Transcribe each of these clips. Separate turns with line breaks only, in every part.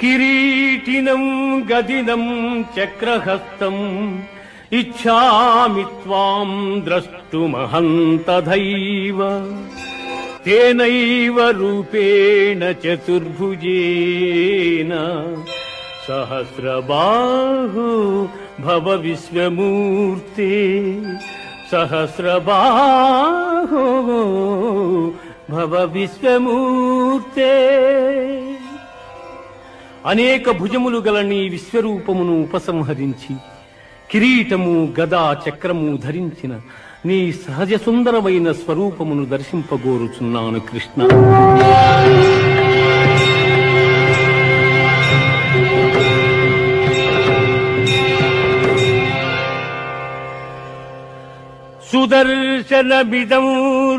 కిరీటినం గదినం చక్రహస్తం ఇచ్ఛామి త్వాం ద్రష్టుమహంతథైవ తేనైవ రూపేణ చతుర్భుజేన సహస్రబాహు భవ విశ్వమూర్తే సహస్రబాహు భవ విశ్వమూర్తే. అనేక భుజములు గల నీ విశ్వరూపమును ఉపసంహరించి కిరీటము గదా చక్రము ధరించిన నీ సహజ సుందరమైన స్వరూపమును దర్శింపగోరుచున్నాను కృష్ణ. సుదర్శనమిదం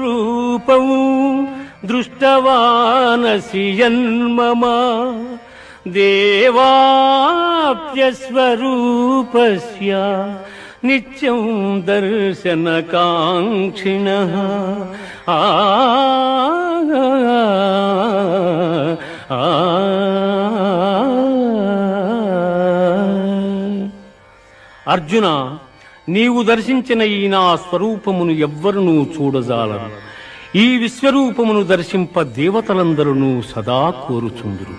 రూపం దృష్టవానసి యన్మమ దేవాప్యస్వరూపస్య నిత్యం దర్శనకాంక్షిణః. అర్జున, నీవు దర్శించిన ఈ నా స్వరూపమును ఎవ్వరునూ చూడజాలరు. ఈ విశ్వరూపమును దర్శింప దేవతలందరూ సదా కోరుచుందురు.